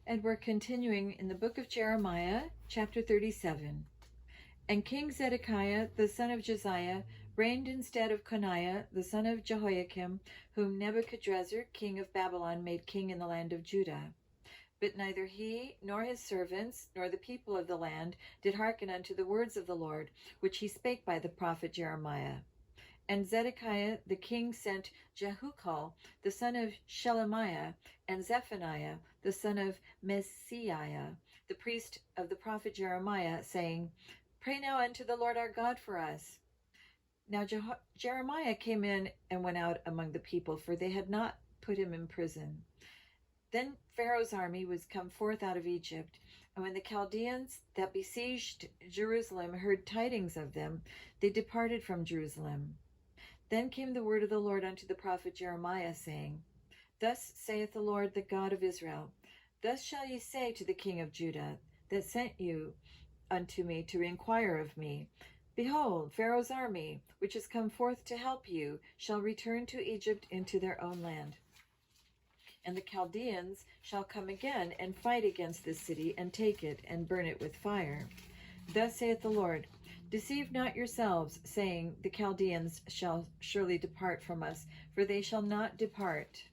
And we're continuing in the book of Jeremiah, chapter 37. And King Zedekiah, the son of Josiah, reigned instead of Coniah, the son of Jehoiakim, whom Nebuchadrezzar, king of Babylon, made king in the land of Judah. But neither he, nor his servants, nor the people of the land did hearken unto the words of the Lord, which he spake by the prophet Jeremiah. And Zedekiah the king sent Jehukal the son of Shelemiah, and Zephaniah the son of Messiah, the priest of the prophet Jeremiah, saying, Pray now unto the Lord our God for us. Now Jeremiah came in and went out among the people, for they had not put him in prison. Then Pharaoh's army was come forth out of Egypt, and when the Chaldeans that besieged Jerusalem heard tidings of them, they departed from Jerusalem. Then came the word of the Lord unto the prophet Jeremiah, saying, Thus saith the Lord, the God of Israel, Thus shall ye say to the king of Judah, that sent you unto me to inquire of me, Behold, Pharaoh's army, which is come forth to help you, shall return to Egypt into their own land. And the Chaldeans shall come again and fight against this city, and take it, and burn it with fire. Thus saith the Lord, Deceive not yourselves, saying, The Chaldeans shall surely depart from us, for they shall not depart.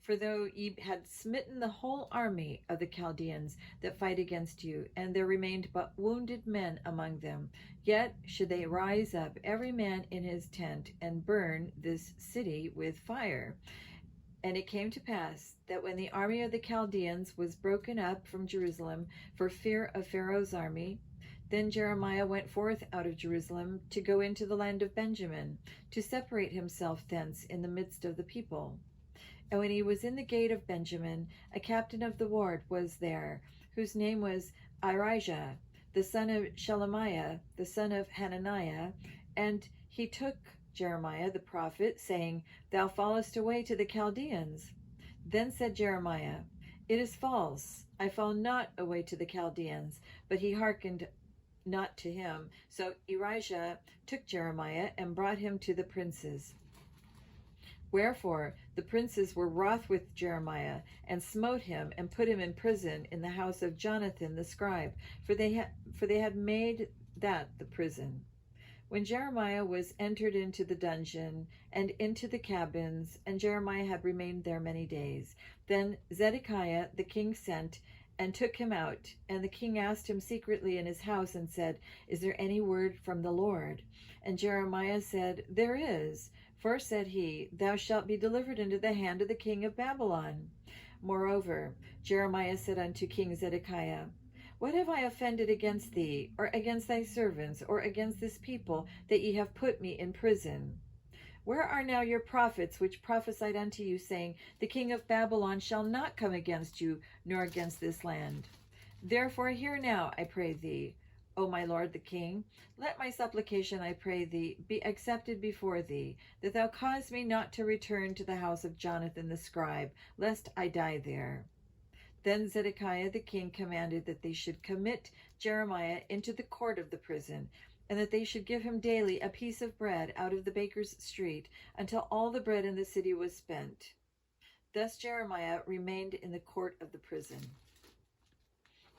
For though ye had smitten the whole army of the Chaldeans that fight against you, and there remained but wounded men among them, yet should they rise up every man in his tent, and burn this city with fire. And it came to pass that when the army of the Chaldeans was broken up from Jerusalem for fear of Pharaoh's army, then Jeremiah went forth out of Jerusalem to go into the land of Benjamin, to separate himself thence in the midst of the people. And when he was in the gate of Benjamin, a captain of the ward was there, whose name was Irijah, the son of Shelemiah, the son of Hananiah, and he took Jeremiah the prophet, saying, Thou fallest away to the Chaldeans. Then said Jeremiah, It is false, I fall not away to the Chaldeans. But he hearkened not to him. So Irijah took Jeremiah and brought him to the princes. Wherefore the princes were wroth with Jeremiah, and smote him, and put him in prison in the house of Jonathan the scribe, for they had made that the prison. When Jeremiah was entered into the dungeon and into the cabins, and Jeremiah had remained there many days, then Zedekiah the king sent and took him out. And the king asked him secretly in his house, and said, Is there any word from the Lord? And Jeremiah said, There is. For, said he, Thou shalt be delivered into the hand of the king of Babylon. Moreover, Jeremiah said unto King Zedekiah, What have I offended against thee, or against thy servants, or against this people, that ye have put me in prison? Where are now your prophets, which prophesied unto you, saying, The king of Babylon shall not come against you, nor against this land? Therefore hear now, I pray thee, O my lord the king, let my supplication, I pray thee, be accepted before thee, that thou cause me not to return to the house of Jonathan the scribe, lest I die there. Then Zedekiah the king commanded that they should commit Jeremiah into the court of the prison, and that they should give him daily a piece of bread out of the baker's street, until all the bread in the city was spent. Thus Jeremiah remained in the court of the prison.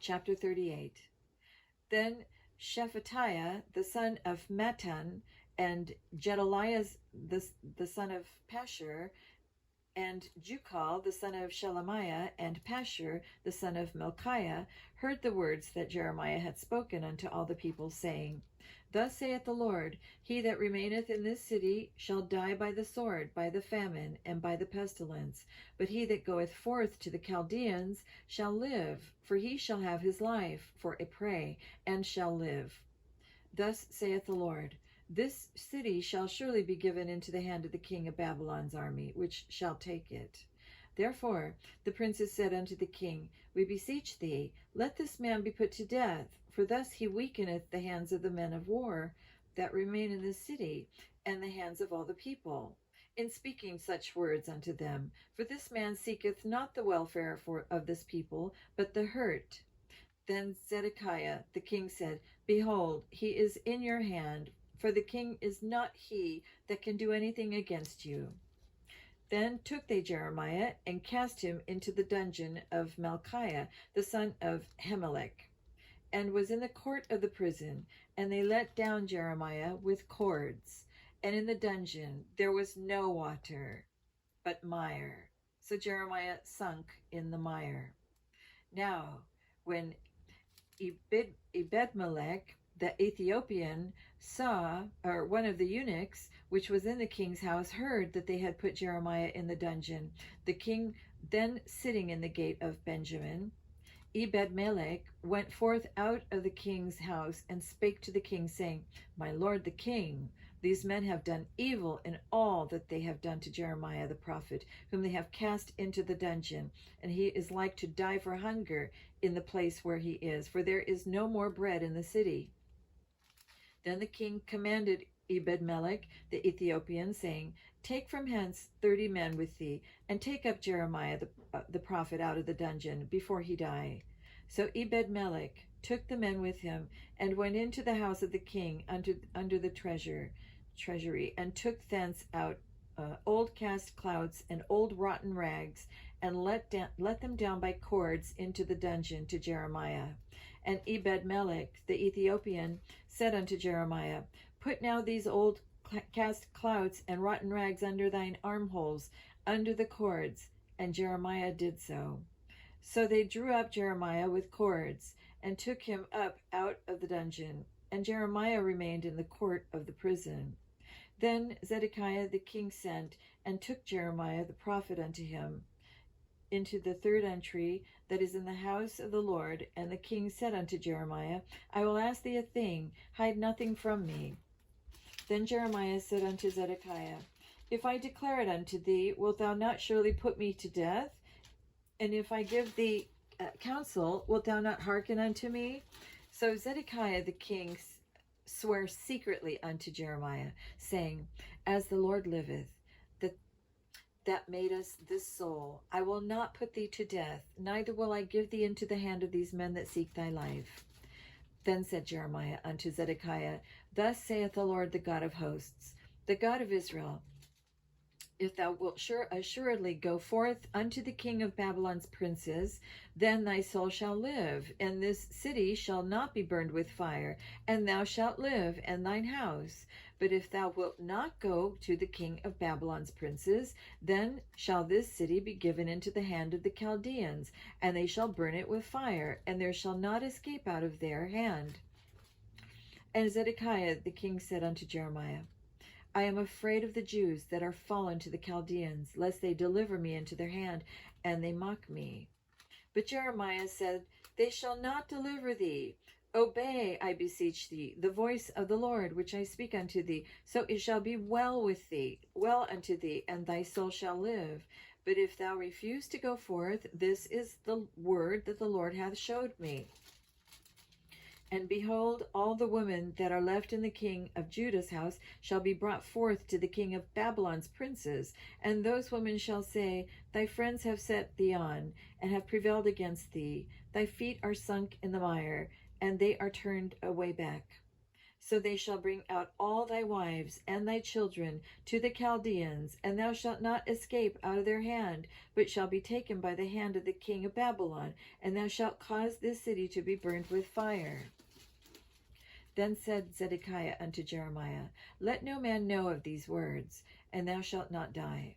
Chapter 38. Then Shephatiah the son of Mattan, and Gedaliah the son of Pashur, and Jukal the son of Shelemiah, and Pashur the son of Melchiah, heard the words that Jeremiah had spoken unto all the people, saying, Thus saith the Lord, He that remaineth in this city shall die by the sword, by the famine, and by the pestilence. But he that goeth forth to the Chaldeans shall live, for he shall have his life for a prey, and shall live. Thus saith the Lord, This city shall surely be given into the hand of the king of Babylon's army, which shall take it. Therefore the princes said unto the king, We beseech thee, let this man be put to death, for thus he weakeneth the hands of the men of war that remain in the city, and the hands of all the people, in speaking such words unto them. For this man seeketh not the welfare of this people, but the hurt. Then Zedekiah the king said, Behold, he is in your hand, for the king is not he that can do anything against you. Then took they Jeremiah, and cast him into the dungeon of Malchiah, the son of Hemelech, and was in the court of the prison. And they let down Jeremiah with cords. And in the dungeon there was no water, but mire. So Jeremiah sunk in the mire. Now, when Ebedmelech, the Ethiopian, saw, or one of the eunuchs, which was in the king's house, heard that they had put Jeremiah in the dungeon, the king then sitting in the gate of Benjamin, Ebedmelech went forth out of the king's house and spake to the king, saying, My lord the king, these men have done evil in all that they have done to Jeremiah the prophet, whom they have cast into the dungeon, and he is like to die for hunger in the place where he is, for there is no more bread in the city. Then the king commanded Ebedmelech the Ethiopian, saying, Take from hence 30 men with thee, and take up Jeremiah the prophet out of the dungeon before he die. So Ebedmelech took the men with him, and went into the house of the king under the treasury, and took thence out old cast clouts and old rotten rags, and let them down by cords into the dungeon to Jeremiah. And Ebedmelech the Ethiopian said unto Jeremiah, Put now these old cast clouts and rotten rags under thine armholes, under the cords. And Jeremiah did so. So they drew up Jeremiah with cords, and took him up out of the dungeon. And Jeremiah remained in the court of the prison. Then Zedekiah the king sent, and took Jeremiah the prophet unto him into the third entry that is in the house of the Lord. And the king said unto Jeremiah, I will ask thee a thing, hide nothing from me. Then Jeremiah said unto Zedekiah, If I declare it unto thee, wilt thou not surely put me to death? And if I give thee counsel, wilt thou not hearken unto me? So Zedekiah the king sware secretly unto Jeremiah, saying, As the Lord liveth, that made us this soul, I will not put thee to death, neither will I give thee into the hand of these men that seek thy life. Then said Jeremiah unto Zedekiah, Thus saith the Lord, the God of hosts, the God of Israel, If thou wilt assuredly go forth unto the king of Babylon's princes, then thy soul shall live, and this city shall not be burned with fire, and thou shalt live, and thine house. But if thou wilt not go to the king of Babylon's princes, then shall this city be given into the hand of the Chaldeans, and they shall burn it with fire, and there shall not escape out of their hand. And Zedekiah the king said unto Jeremiah, I am afraid of the Jews that are fallen to the Chaldeans, lest they deliver me into their hand, and they mock me. But Jeremiah said, They shall not deliver thee. Obey, I beseech thee, the voice of the Lord, which I speak unto thee. So it shall be well with thee, well unto thee, and thy soul shall live. But if thou refuse to go forth, this is the word that the Lord hath showed me. And behold, all the women that are left in the king of Judah's house shall be brought forth to the king of Babylon's princes. And those women shall say, Thy friends have set thee on, and have prevailed against thee. Thy feet are sunk in the mire, and they are turned away back. So they shall bring out all thy wives and thy children to the Chaldeans, and thou shalt not escape out of their hand, but shall be taken by the hand of the king of Babylon, and thou shalt cause this city to be burned with fire. Then said Zedekiah unto Jeremiah, Let no man know of these words, and thou shalt not die.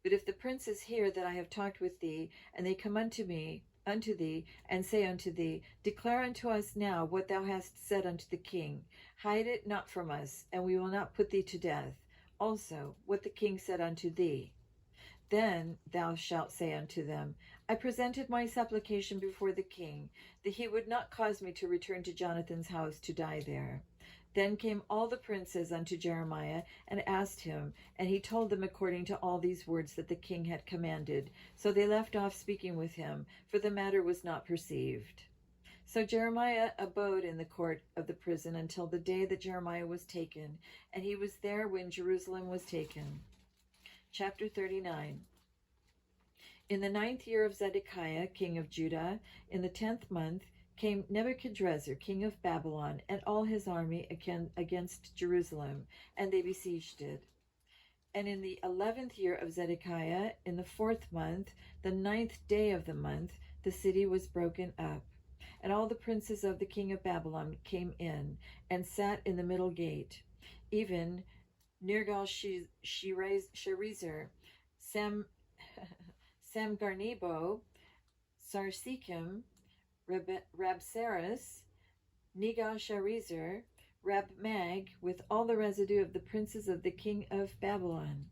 But if the princes hear that I have talked with thee, and they come unto thee, and say unto thee, Declare unto us now what thou hast said unto the king. Hide it not from us, and we will not put thee to death. Also, what the king said unto thee. Then thou shalt say unto them, I presented my supplication before the king, that he would not cause me to return to Jonathan's house to die there. Then came all the princes unto Jeremiah, and asked him, and he told them according to all these words that the king had commanded. So they left off speaking with him, for the matter was not perceived. So Jeremiah abode in the court of the prison until the day that Jeremiah was taken, and he was there when Jerusalem was taken. Chapter 39. In the 9th year of Zedekiah, king of Judah, in the 10th month, came Nebuchadrezzar, king of Babylon, and all his army against Jerusalem, and they besieged it. And in the 11th year of Zedekiah, in the 4th month, the 9th day of the month, the city was broken up. And all the princes of the king of Babylon came in and sat in the middle gate, even Nergal-Sharezer, Samgarnebo, Sarsekim, Rabsaris, Negal-Sharezer, Rabmag, with all the residue of the princes of the king of Babylon.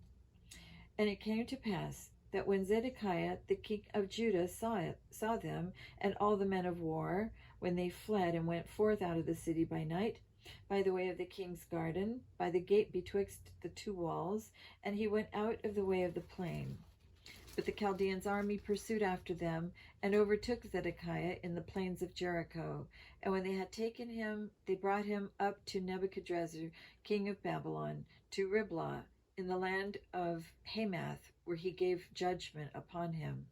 And it came to pass that when Zedekiah the king of Judah saw them, and all the men of war, when they fled and went forth out of the city by night, by the way of the king's garden, by the gate betwixt the two walls, and he went out of the way of the plain. But the Chaldeans' army pursued after them, and overtook Zedekiah in the plains of Jericho. And when they had taken him, they brought him up to Nebuchadrezzar, king of Babylon, to Riblah, in the land of Hamath, where he gave judgment upon him.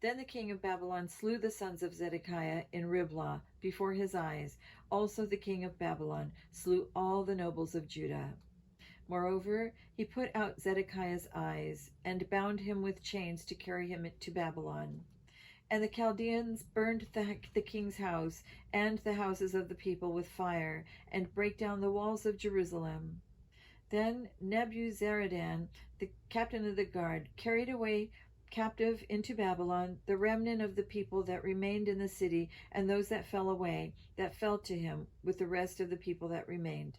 Then the king of Babylon slew the sons of Zedekiah in Riblah before his eyes. Also the king of Babylon slew all the nobles of Judah. Moreover, he put out Zedekiah's eyes, and bound him with chains to carry him to Babylon. And the Chaldeans burned the king's house and the houses of the people with fire, and brake down the walls of Jerusalem. Then Nebuzaradan, the captain of the guard, carried away captive into Babylon the remnant of the people that remained in the city, and those that fell away, that fell to him, with the rest of the people that remained.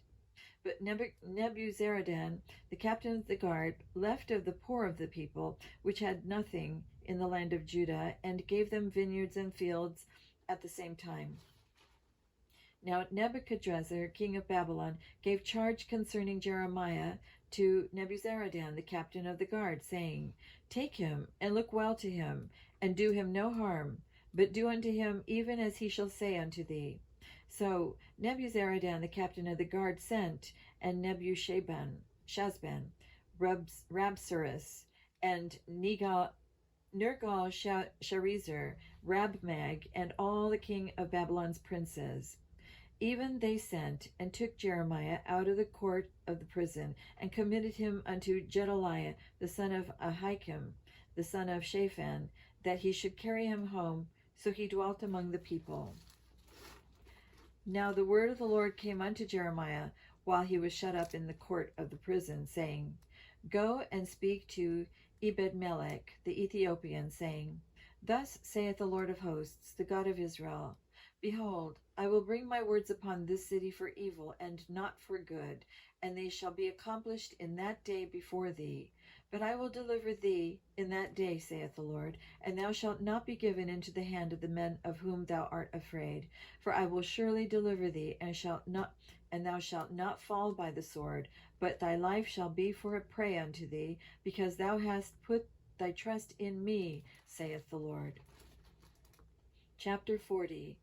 But Nebuzaradan, the captain of the guard, left of the poor of the people, which had nothing in the land of Judah, and gave them vineyards and fields at the same time. Now Nebuchadrezzar, king of Babylon, gave charge concerning Jeremiah to Nebuzaradan, the captain of the guard, saying, Take him, and look well to him, and do him no harm, but do unto him even as he shall say unto thee. So Nebuzaradan, the captain of the guard, sent, and Nebuchadnezzar, Rabsaris, and Nergal-Sharezer, Rabmag, and all the king of Babylon's princes. Even they sent, and took Jeremiah out of the court of the prison, and committed him unto Gedaliah, the son of Ahikam, the son of Shaphan, that he should carry him home. So he dwelt among the people. Now the word of the Lord came unto Jeremiah while he was shut up in the court of the prison, saying, Go and speak to Ebed-melech the Ethiopian, saying, Thus saith the Lord of hosts, the God of Israel, Behold, I will bring my words upon this city for evil and not for good, and they shall be accomplished in that day before thee. But I will deliver thee in that day, saith the Lord, and thou shalt not be given into the hand of the men of whom thou art afraid. For I will surely deliver thee, and thou shalt not fall by the sword, but thy life shall be for a prey unto thee, because thou hast put thy trust in me, saith the Lord. Chapter 40.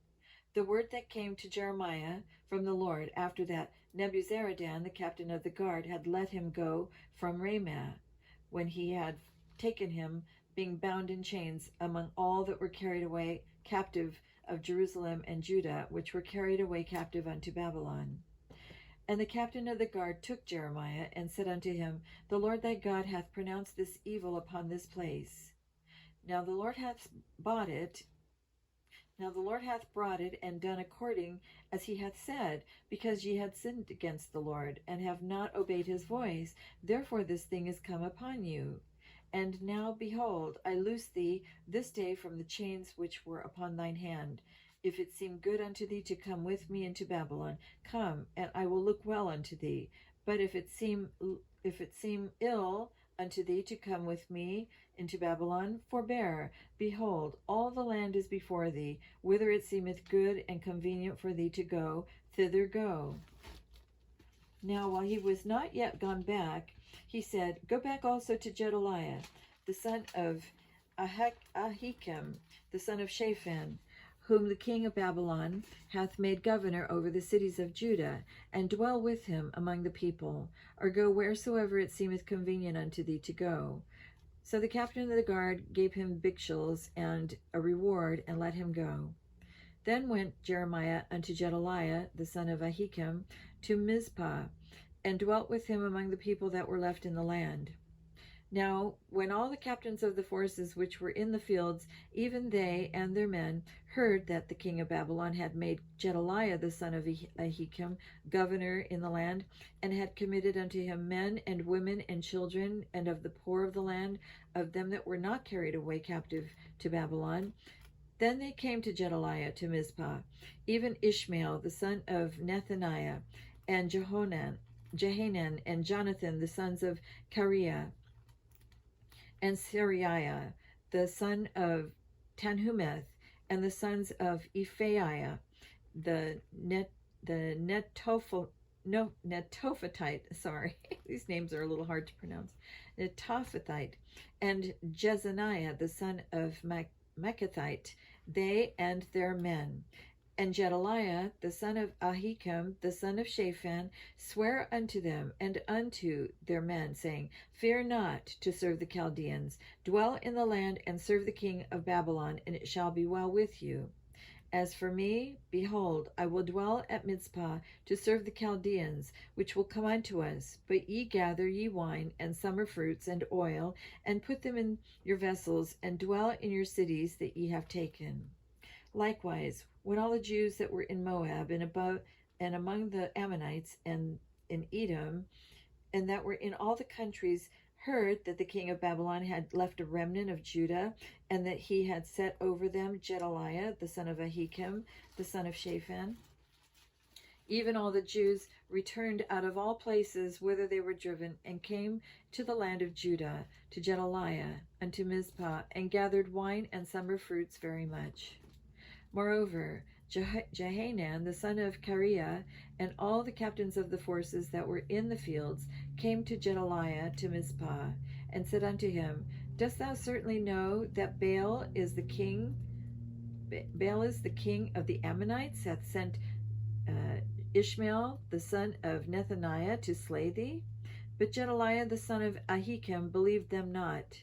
The word that came to Jeremiah from the Lord after that Nebuzaradan, the captain of the guard, had let him go from Ramah, when he had taken him, being bound in chains, among all that were carried away captive of Jerusalem and Judah, which were carried away captive unto Babylon. And the captain of the guard took Jeremiah, and said unto him, The Lord thy God hath pronounced this evil upon this place. Now the Lord hath brought it, and done according as he hath said, because ye had sinned against the Lord, and have not obeyed his voice. Therefore this thing is come upon you. And now, behold, I loose thee this day from the chains which were upon thine hand. If it seem good unto thee to come with me into Babylon, come, and I will look well unto thee. But if it seem ill unto thee to come with me into Babylon, forbear. Behold, all the land is before thee. Whither it seemeth good and convenient for thee to go, thither go. Now while he was not yet gone back, he said, Go back also to Gedaliah, the son of Ahikam, the son of Shaphan, whom the king of Babylon hath made governor over the cities of Judah, and dwell with him among the people, or go wheresoever it seemeth convenient unto thee to go. So the captain of the guard gave him victuals and a reward, and let him go. Then went Jeremiah unto Gedaliah, the son of Ahikam, to Mizpah, and dwelt with him among the people that were left in the land. Now, when all the captains of the forces which were in the fields, even they and their men, heard that the king of Babylon had made Gedaliah the son of Ahikam governor in the land, and had committed unto him men and women and children, and of the poor of the land, of them that were not carried away captive to Babylon, then they came to Gedaliah to Mizpah, even Ishmael the son of Nethaniah, and Jehanan, and Jonathan the sons of Kareah, and Seriah the son of Tanhumeth, and the sons of Ephaiah the Netophathite, sorry, these names are a little hard to pronounce, Netophathite, and Jezaniah the son of Meccathite, they and their men. And Gedaliah the son of Ahikam the son of Shaphan sware unto them and unto their men, saying, Fear not to serve the Chaldeans. Dwell in the land and serve the king of Babylon, and it shall be well with you. As for me, behold, I will dwell at Mizpah to serve the Chaldeans, which will come unto us. But ye gather ye wine and summer fruits and oil, and put them in your vessels, and dwell in your cities that ye have taken. Likewise, when all the Jews that were in Moab and above and among the Ammonites and in Edom, and that were in all the countries, heard that the king of Babylon had left a remnant of Judah, and that he had set over them Gedaliah the son of Ahikam the son of Shaphan, even all the Jews returned out of all places whither they were driven, and came to the land of Judah, to Gedaliah, unto Mizpah, and gathered wine and summer fruits very much. Moreover, Jehanan the son of Kareah, and all the captains of the forces that were in the fields, came to Gedaliah to Mizpah, and said unto him, Dost thou certainly know that Baal is the king of the Ammonites, hath sent Ishmael the son of Nethaniah to slay thee? But Gedaliah the son of Ahikam believed them not.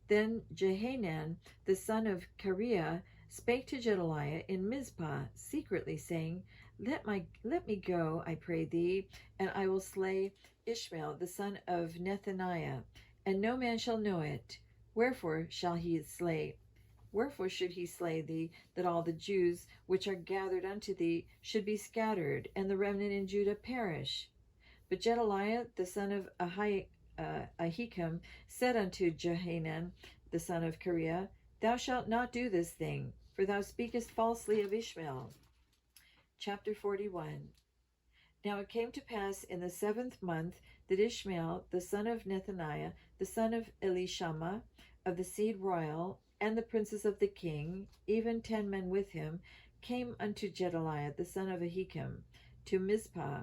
Then Jehanan the son of Kareah spake to Gedaliah in Mizpah secretly, saying, Let me go, I pray thee, and I will slay Ishmael the son of Nethaniah, and no man shall know it. Wherefore should he slay thee, that all the Jews which are gathered unto thee should be scattered, and the remnant in Judah perish? But Gedaliah the son of Ahikam said unto Jehanan the son of Kareah, Thou shalt not do this thing, for thou speakest falsely of Ishmael. Chapter 41. Now it came to pass in the 7th month that Ishmael the son of Nethaniah, the son of Elishama, of the seed royal, and the princes of the king, even 10 men with him, came unto Gedaliah the son of Ahikam to Mizpah,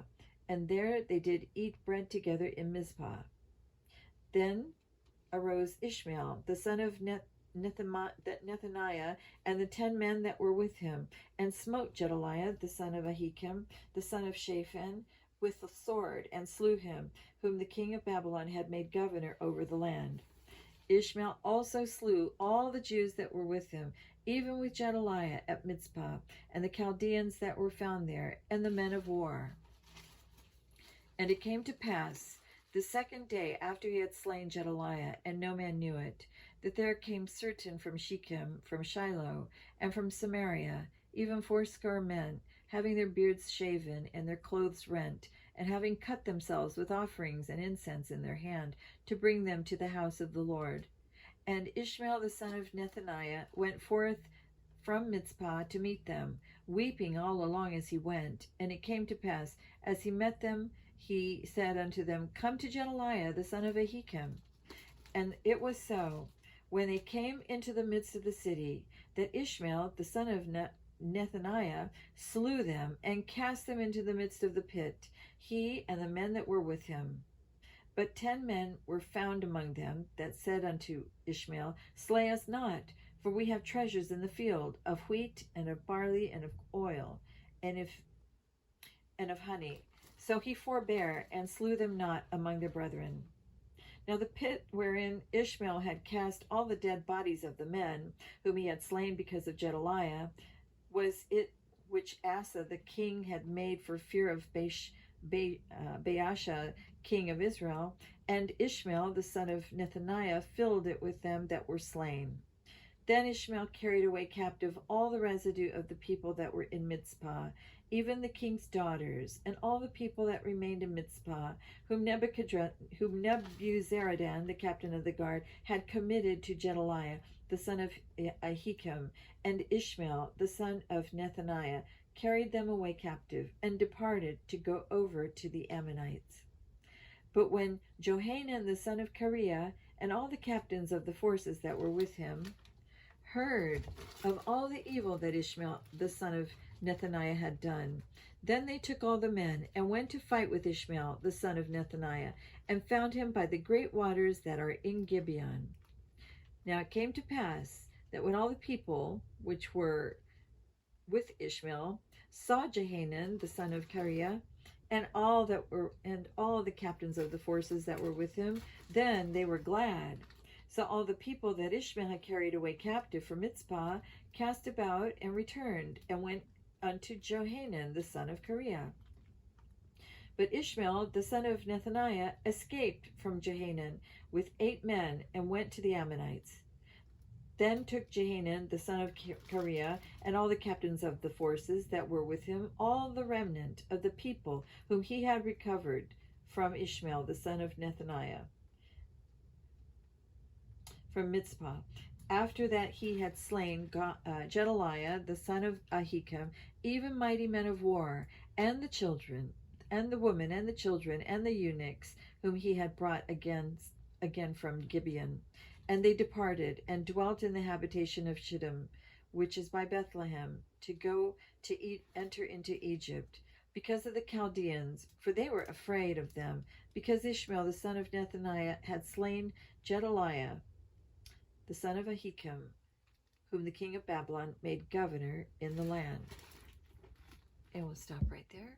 and there they did eat bread together in Mizpah. Then arose Ishmael the son of Nethaniah, and the 10 men that were with him, and smote Gedaliah the son of Ahikam, the son of Shaphan, with the sword, and slew him, whom the king of Babylon had made governor over the land. Ishmael also slew all the Jews that were with him, even with Gedaliah at Mizpah, and the Chaldeans that were found there, and the men of war. And it came to pass, the 2nd day after he had slain Gedaliah, and no man knew it, that there came certain from Shechem, from Shiloh, and from Samaria, even 80 men, having their beards shaven, and their clothes rent, and having cut themselves with offerings and incense in their hand, to bring them to the house of the Lord. And Ishmael the son of Nethaniah went forth from Mizpah to meet them, weeping all along as he went. And it came to pass, as he met them, he said unto them, Come to Gedaliah the son of Ahikam. And it was so, when they came into the midst of the city, that Ishmael the son of Nethaniah slew them, and cast them into the midst of the pit, he and the men that were with him. But 10 men were found among them that said unto Ishmael, Slay us not, for we have treasures in the field, of wheat, and of barley, and of oil, and of honey. So he forbare, and slew them not among their brethren. Now the pit wherein Ishmael had cast all the dead bodies of the men, whom he had slain because of Gedaliah, was it which Asa the king had made for fear of Baasha, king of Israel, and Ishmael, the son of Nethaniah, filled it with them that were slain. Then Ishmael carried away captive all the residue of the people that were in Mizpah, even the king's daughters, and all the people that remained in Mizpah, whom Nebuzaradan, the captain of the guard, had committed to Gedaliah, the son of Ahikam, and Ishmael, the son of Nethaniah, carried them away captive, and departed to go over to the Ammonites. But when Johanan, the son of Kareah, and all the captains of the forces that were with him, heard of all the evil that Ishmael, the son of Nethaniah, had done, then they took all the men, and went to fight with Ishmael, the son of Nethaniah, and found him by the great waters that are in Gibeon. Now it came to pass that when all the people which were with Ishmael saw Johanan, the son of Kareah, and all the captains of the forces that were with him, then they were glad. So all the people that Ishmael had carried away captive from Mizpah cast about and returned, and went unto Johanan, the son of Kareah. But Ishmael, the son of Nethaniah, escaped from Johanan with 8 men, and went to the Ammonites. Then took Johanan, the son of Kareah, and all the captains of the forces that were with him, all the remnant of the people whom he had recovered from Ishmael, the son of Nethaniah, from Mizpah. After that he had slain Gedaliah, the son of Ahikam, even mighty men of war, and the children, and the women, and the children, and the eunuchs, whom he had brought again from Gibeon. And they departed, and dwelt in the habitation of Shittim, which is by Bethlehem, to go to enter into Egypt, because of the Chaldeans, for they were afraid of them, because Ishmael, the son of Nethaniah, had slain Gedaliah, the son of Ahikam, whom the king of Babylon made governor in the land. And we'll stop right there.